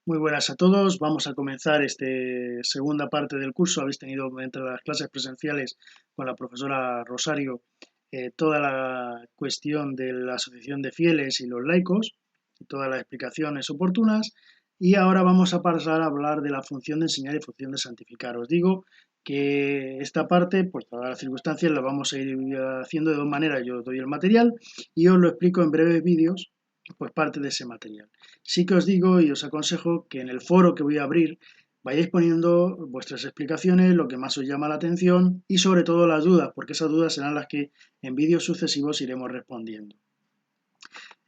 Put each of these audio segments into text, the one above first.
Muy buenas a todos. Vamos a comenzar esta segunda parte del curso. Habéis tenido entre las clases presenciales con la profesora Rosario toda la cuestión de la asociación de fieles y los laicos y todas las explicaciones oportunas. Y ahora vamos a pasar a hablar de la función de enseñar y función de santificar. Os digo que esta parte, pues dadas las circunstancias, la vamos a ir haciendo de dos maneras. Yo os doy el material y os lo explico en breves vídeos, pues parte de ese material. Sí que os digo y os aconsejo que en el foro que voy a abrir vayáis poniendo vuestras explicaciones, lo que más os llama la atención y sobre todo las dudas, porque esas dudas serán las que en vídeos sucesivos iremos respondiendo.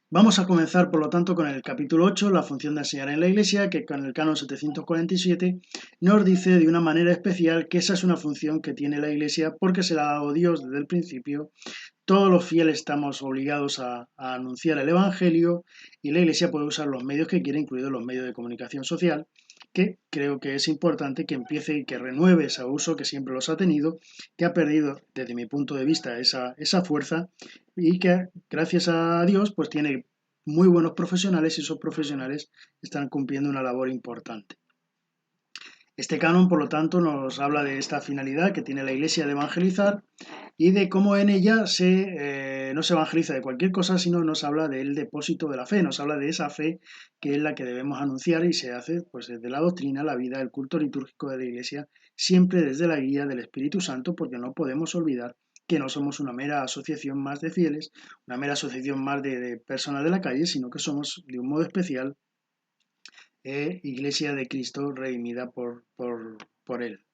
Vamos a comenzar, por lo tanto, con el capítulo 8, la función de enseñar en la Iglesia, que con el canon 747 nos dice de una manera especial que esa es una función que tiene la Iglesia porque se la ha dado Dios desde el principio. Todos los fieles estamos obligados a anunciar el Evangelio y la Iglesia puede usar los medios que quiera, incluidos los medios de comunicación social, que creo que es importante que empiece y que renueve ese uso que siempre los ha tenido, que ha perdido, desde mi punto de vista, esa fuerza y que, gracias a Dios, pues tiene muy buenos profesionales y esos profesionales están cumpliendo una labor importante. Este canon, por lo tanto, nos habla de esta finalidad que tiene la Iglesia de evangelizar y de cómo en ella no se evangeliza de cualquier cosa, sino nos habla del depósito de la fe, nos habla de esa fe que es la que debemos anunciar y se hace pues desde la doctrina, la vida, el culto litúrgico de la Iglesia, siempre desde la guía del Espíritu Santo, porque no podemos olvidar que no somos una mera asociación más de fieles, una mera asociación más de personas de la calle, sino que somos de un modo especial Iglesia de Cristo redimida por Él.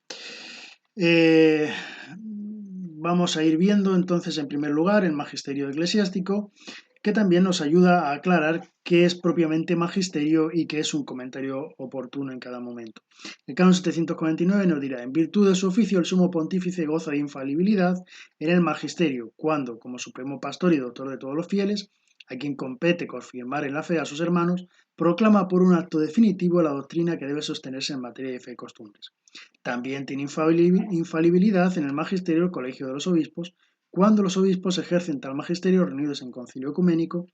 Vamos a ir viendo entonces en primer lugar el magisterio eclesiástico, que también nos ayuda a aclarar qué es propiamente magisterio y qué es un comentario oportuno en cada momento. El canon 749 nos dirá: en virtud de su oficio, el sumo pontífice goza de infalibilidad en el magisterio, cuando, como supremo pastor y doctor de todos los fieles, a quien compete confirmar en la fe a sus hermanos, proclama por un acto definitivo la doctrina que debe sostenerse en materia de fe y costumbres. También tiene infalibilidad en el magisterio del Colegio de los Obispos, cuando los obispos ejercen tal magisterio reunidos en concilio ecuménico,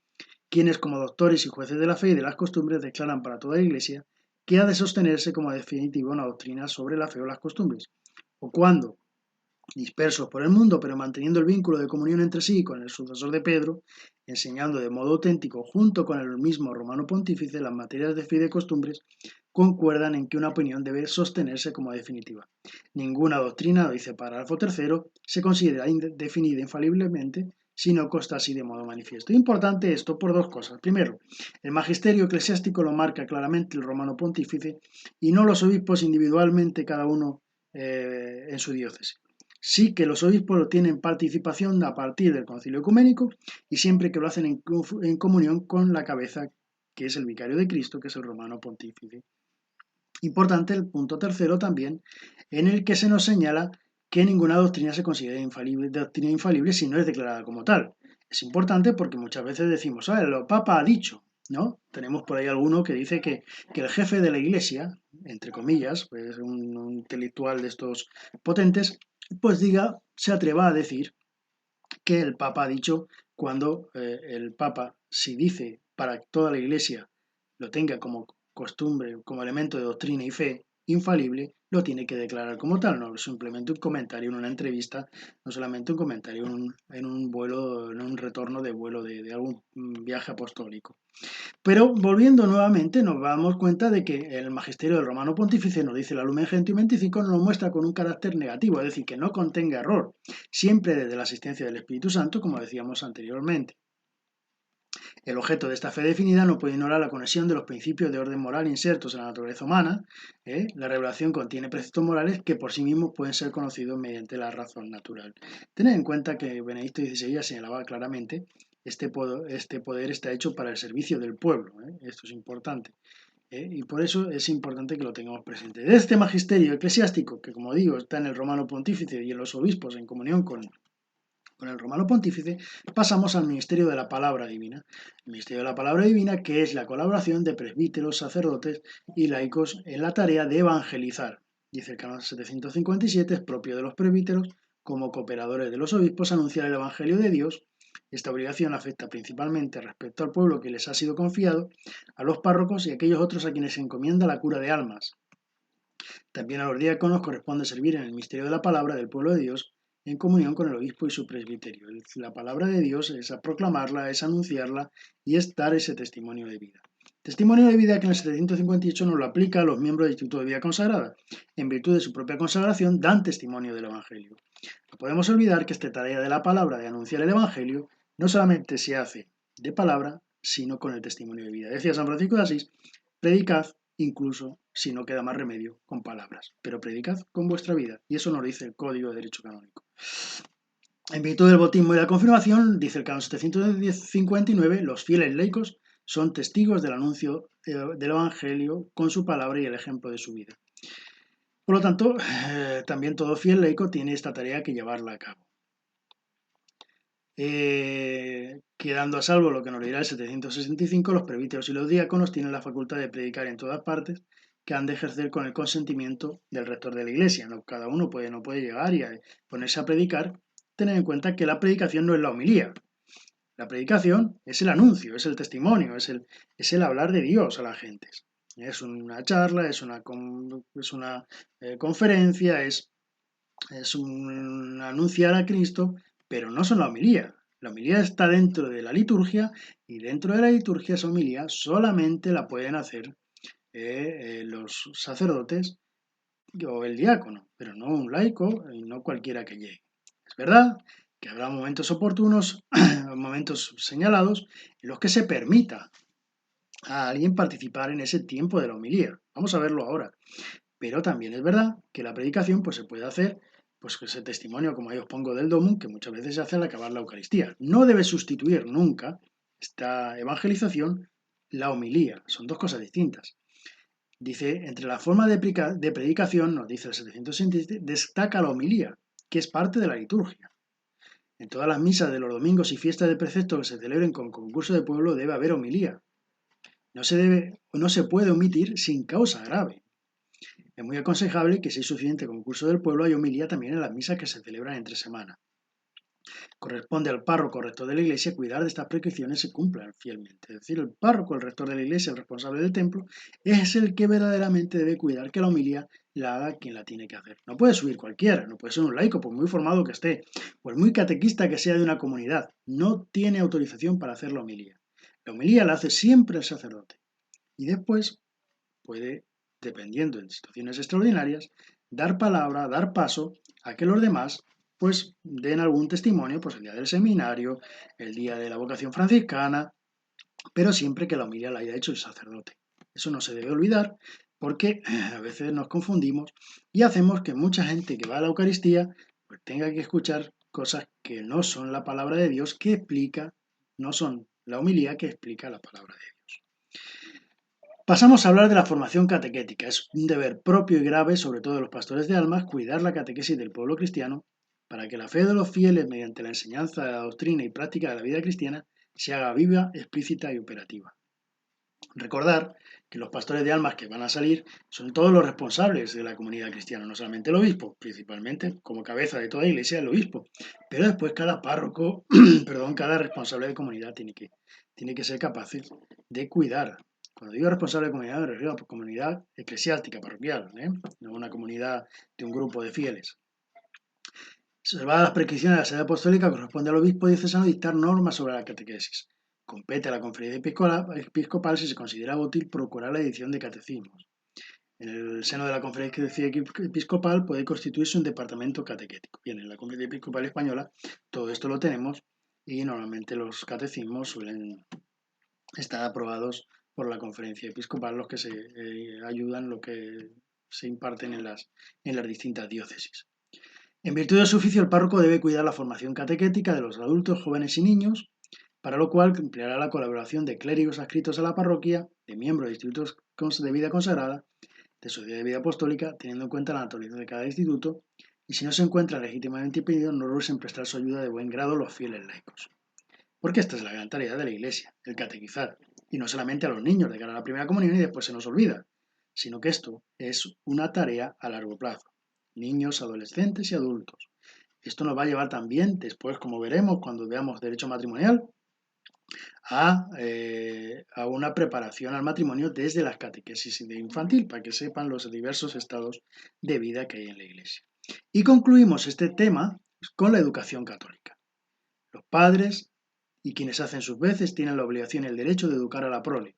quienes como doctores y jueces de la fe y de las costumbres declaran para toda la Iglesia que ha de sostenerse como definitiva una doctrina sobre la fe o las costumbres, o cuando, dispersos por el mundo, pero manteniendo el vínculo de comunión entre sí con el sucesor de Pedro, enseñando de modo auténtico junto con el mismo romano pontífice las materias de fe y de costumbres, concuerdan en que una opinión debe sostenerse como definitiva. Ninguna doctrina, dice párrafo tercero, se considera definida infaliblemente si no consta así de modo manifiesto. Importante esto por dos cosas. Primero, el magisterio eclesiástico lo marca claramente el romano pontífice y no los obispos individualmente, cada uno en su diócesis. Sí que los obispos tienen participación a partir del concilio ecuménico y siempre que lo hacen en comunión con la cabeza, que es el vicario de Cristo, que es el romano pontífice. Importante el punto tercero también, en el que se nos señala que ninguna doctrina se considera doctrina infalible si no es declarada como tal. Es importante porque muchas veces decimos, el Papa ha dicho, ¿no? Tenemos por ahí alguno que dice que el jefe de la Iglesia, entre comillas, pues un intelectual de estos potentes, pues se atreva a decir que el Papa ha dicho cuando el Papa, si dice para que toda la Iglesia lo tenga como costumbre, como elemento de doctrina y fe infalible, lo tiene que declarar como tal, no simplemente un comentario en una entrevista, no solamente un comentario en un vuelo, en un retorno de vuelo de algún viaje apostólico. Pero volviendo nuevamente, nos damos cuenta de que el magisterio del Romano Pontífice, nos dice la Lumen Gentium 25, nos muestra con un carácter negativo, es decir, que no contenga error, siempre desde la asistencia del Espíritu Santo, como decíamos anteriormente. El objeto de esta fe definida no puede ignorar la conexión de los principios de orden moral insertos en la naturaleza humana. La revelación contiene preceptos morales que por sí mismos pueden ser conocidos mediante la razón natural. Tened en cuenta que Benedicto XVI ya señalaba claramente este poder está hecho para el servicio del pueblo. Esto es importante. Y por eso es importante que lo tengamos presente. De este magisterio eclesiástico, que como digo está en el Romano Pontífice y en los obispos en comunión con el Romano Pontífice, pasamos al ministerio de la palabra divina. El ministerio de la palabra divina, que es la colaboración de presbíteros, sacerdotes y laicos en la tarea de evangelizar. Dice el canon 757, es propio de los presbíteros, como cooperadores de los obispos, anunciar el evangelio de Dios Esta obligación afecta principalmente respecto al pueblo que les ha sido confiado, a los párrocos y a aquellos otros a quienes se encomienda la cura de almas. También a los diáconos corresponde servir en el misterio de la palabra del pueblo de Dios en comunión con el obispo y su presbiterio. La palabra de Dios es a proclamarla, es anunciarla y es dar ese testimonio de vida. Testimonio de vida que en el 758 nos lo aplica a los miembros del Instituto de Vida Consagrada. En virtud de su propia consagración dan testimonio del Evangelio. No podemos olvidar que esta tarea de la palabra, de anunciar el Evangelio, no solamente se hace de palabra, sino con el testimonio de vida. Decía San Francisco de Asís, predicad incluso si no queda más remedio con palabras, pero predicad con vuestra vida. Y eso nos lo dice el Código de Derecho Canónico. En virtud del bautismo y la confirmación, dice el canon 759, los fieles laicos son testigos del anuncio del Evangelio con su palabra y el ejemplo de su vida. Por lo tanto, también todo fiel laico tiene esta tarea que llevarla a cabo. Quedando a salvo lo que nos dirá el 765, los presbíteros y los diáconos tienen la facultad de predicar en todas partes, que han de ejercer con el consentimiento del rector de la iglesia. No, cada uno no puede llegar y ponerse a predicar. Tener en cuenta que la predicación no es la homilía. La predicación es el anuncio, es el testimonio, es el hablar de Dios a la gente. Es una charla, es una conferencia, es un anunciar a Cristo, pero no son la homilía. La homilía está dentro de la liturgia y dentro de la liturgia esa homilía solamente la pueden hacer los sacerdotes o el diácono, pero no un laico y no cualquiera que llegue. Es verdad que habrá momentos oportunos, momentos señalados, en los que se permita a alguien participar en ese tiempo de la homilía. Vamos a verlo ahora. Pero también es verdad que la predicación pues, se puede hacer, pues ese testimonio, como ahí os pongo, del domum, que muchas veces se hace al acabar la Eucaristía. No debe sustituir nunca esta evangelización la homilía. Son dos cosas distintas. Dice, entre la forma de predicación, nos dice el 767, destaca la homilía, que es parte de la liturgia. En todas las misas de los domingos y fiestas de precepto que se celebren con concurso de pueblo debe haber homilía. No se puede omitir sin causa grave. Es muy aconsejable que si hay suficiente concurso del pueblo haya homilía también en las misas que se celebran entre semana. Corresponde al párroco rector de la iglesia cuidar de estas prescripciones se cumplan fielmente. Es decir, el párroco, el rector de la iglesia, el responsable del templo, es el que verdaderamente debe cuidar que la homilía la haga quien la tiene que hacer. No puede subir cualquiera, no puede ser un laico, por muy formado que esté, por muy catequista que sea de una comunidad. No tiene autorización para hacer la homilía. La homilía la hace siempre el sacerdote. Y después puede, dependiendo de situaciones extraordinarias, dar palabra, dar paso a que los demás pues den algún testimonio, pues el día del seminario, el día de la vocación franciscana, pero siempre que la homilía la haya hecho el sacerdote. Eso no se debe olvidar porque a veces nos confundimos y hacemos que mucha gente que va a la Eucaristía pues tenga que escuchar cosas que no son la palabra de Dios, que explica, no son la homilía que explica la palabra de Dios. Pasamos a hablar de la formación catequética. Es un deber propio y grave, sobre todo de los pastores de almas, cuidar la catequesis del pueblo cristiano para que la fe de los fieles, mediante la enseñanza de la doctrina y práctica de la vida cristiana, se haga viva, explícita y operativa. Recordar que los pastores de almas que van a salir son todos los responsables de la comunidad cristiana, no solamente el obispo, principalmente como cabeza de toda iglesia el obispo, pero después cada párroco, cada responsable de comunidad tiene que ser capaz de cuidar. Cuando digo responsable de comunidad, me refiero a comunidad eclesiástica, parroquial, no una comunidad de un grupo de fieles. Observadas las prescripciones de la sede apostólica, corresponde al obispo diocesano dictar normas sobre la catequesis. Compete a la conferencia episcopal, si se considera útil, procurar la edición de catecismos. En el seno de la conferencia episcopal puede constituirse un departamento catequético. Bien, en la conferencia episcopal española todo esto lo tenemos y normalmente los catecismos suelen estar aprobados por la conferencia episcopal, los que se ayudan, lo que se imparten en las distintas diócesis. En virtud de su oficio, el párroco debe cuidar la formación catequética de los adultos, jóvenes y niños, para lo cual empleará la colaboración de clérigos adscritos a la parroquia, de miembros de institutos de vida consagrada, de sociedad de vida apostólica, teniendo en cuenta la naturaleza de cada instituto, y si no se encuentra legítimamente impedido, no rehúsen en prestar su ayuda de buen grado los fieles laicos. Porque esta es la gran tarea de la Iglesia, el catequizar, y no solamente a los niños de cara a la primera comunión y después se nos olvida, sino que esto es una tarea a largo plazo. Niños, adolescentes y adultos. Esto nos va a llevar también, después, como veremos, cuando veamos derecho matrimonial, a una preparación al matrimonio desde las catequesis de infantil, para que sepan los diversos estados de vida que hay en la Iglesia. Y concluimos este tema con la educación católica. Los padres y quienes hacen sus veces tienen la obligación y el derecho de educar a la prole.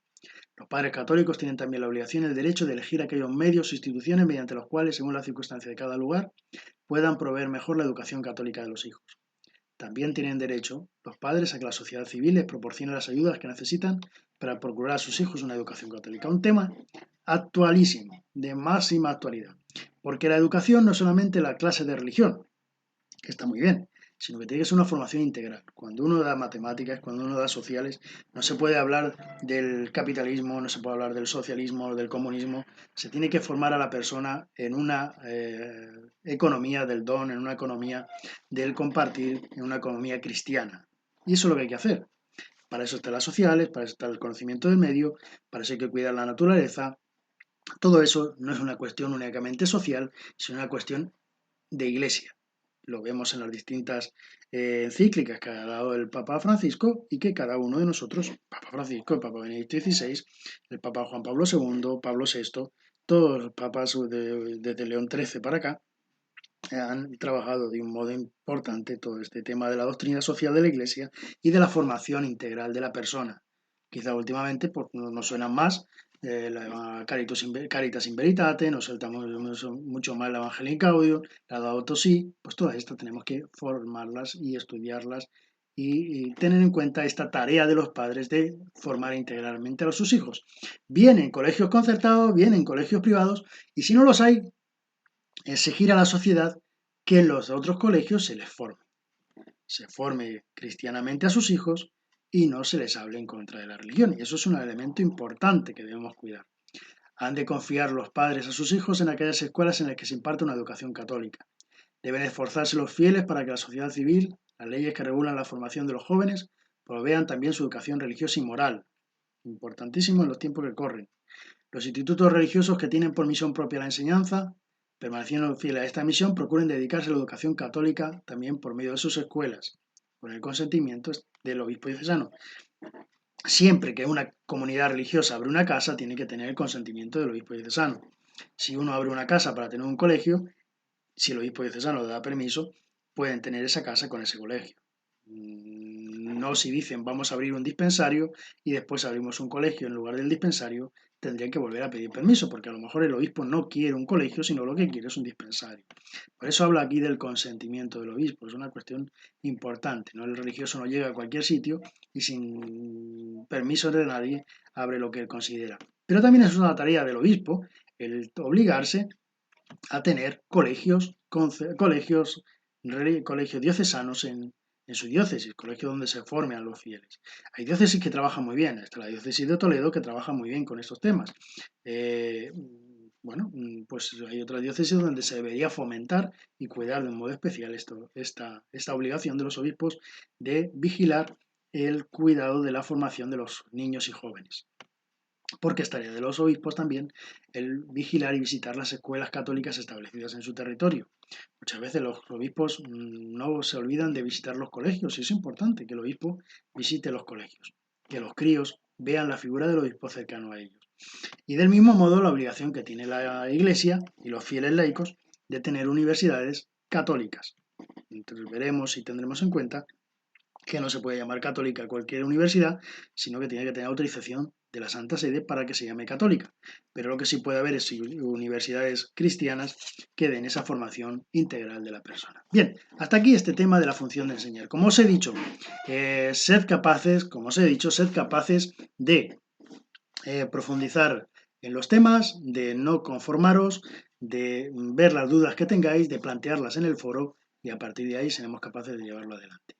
Los padres católicos tienen también la obligación y el derecho de elegir aquellos medios o instituciones mediante los cuales, según la circunstancia de cada lugar, puedan proveer mejor la educación católica de los hijos. También tienen derecho los padres a que la sociedad civil les proporcione las ayudas que necesitan para procurar a sus hijos una educación católica. Un tema actualísimo, de máxima actualidad, porque la educación no es solamente la clase de religión, que está muy bien, sino que tiene que ser una formación integral. Cuando uno da matemáticas, cuando uno da sociales, no se puede hablar del capitalismo, no se puede hablar del socialismo, del comunismo, se tiene que formar a la persona en una economía del don, en una economía del compartir, en una economía cristiana. Y eso es lo que hay que hacer. Para eso están las sociales, para eso está el conocimiento del medio, para eso hay que cuidar la naturaleza. Todo eso no es una cuestión únicamente social, sino una cuestión de iglesia. Lo vemos en las distintas encíclicas que ha dado el Papa Francisco y que cada uno de nosotros, Papa Francisco, el Papa Benedicto XVI, el Papa Juan Pablo II, Pablo VI, todos los papas desde León XIII para acá, han trabajado de un modo importante todo este tema de la doctrina social de la Iglesia y de la formación integral de la persona. Quizá últimamente pues, nos suenan más la Caritas in Veritate, nos saltamos mucho más la Evangelii Gaudium, la Laudato Si, pues todas estas tenemos que formarlas y estudiarlas y tener en cuenta esta tarea de los padres de formar integralmente a sus hijos. Bien en colegios concertados, bien en colegios privados, y si no los hay, exigir a la sociedad que en los otros colegios se forme cristianamente a sus hijos y no se les hable en contra de la religión. Y eso es un elemento importante que debemos cuidar. Han de confiar los padres a sus hijos en aquellas escuelas en las que se imparte una educación católica. Deben esforzarse los fieles para que la sociedad civil, las leyes que regulan la formación de los jóvenes, provean también su educación religiosa y moral. Importantísimo en los tiempos que corren. Los institutos religiosos que tienen por misión propia la enseñanza, permaneciendo fieles a esta misión, procuren dedicarse a la educación católica también por medio de sus escuelas, con el consentimiento del obispo diocesano. Siempre que una comunidad religiosa abre una casa, tiene que tener el consentimiento del obispo diocesano. Si uno abre una casa para tener un colegio, si el obispo diocesano le da permiso, pueden tener esa casa con ese colegio. No si dicen vamos a abrir un dispensario y después abrimos un colegio en lugar del dispensario, tendrían que volver a pedir permiso, porque a lo mejor el obispo no quiere un colegio, sino lo que quiere es un dispensario. Por eso hablo aquí del consentimiento del obispo, es una cuestión importante, ¿no? El religioso no llega a cualquier sitio y sin permiso de nadie abre lo que él considera. Pero también es una tarea del obispo el obligarse a tener colegios diocesanos en su diócesis, colegios donde se formen a los fieles. Hay diócesis que trabajan muy bien, está la diócesis de Toledo que trabaja muy bien con estos temas. Bueno, pues hay otras diócesis donde se debería fomentar y cuidar de un modo especial esta obligación de los obispos de vigilar el cuidado de la formación de los niños y jóvenes. Porque es tarea de los obispos también el vigilar y visitar las escuelas católicas establecidas en su territorio. Muchas veces los obispos no se olvidan de visitar los colegios y es importante que el obispo visite los colegios, que los críos vean la figura del obispo cercano a ellos. Y del mismo modo la obligación que tiene la Iglesia y los fieles laicos de tener universidades católicas. Entonces veremos y tendremos en cuenta que no se puede llamar católica a cualquier universidad, sino que tiene que tener autorización de la Santa Sede para que se llame católica. Pero lo que sí puede haber es universidades cristianas que den esa formación integral de la persona. Bien, hasta aquí este tema de la función de enseñar. Como os he dicho, sed capaces de profundizar en los temas, de no conformaros, de ver las dudas que tengáis, de plantearlas en el foro y a partir de ahí seremos capaces de llevarlo adelante.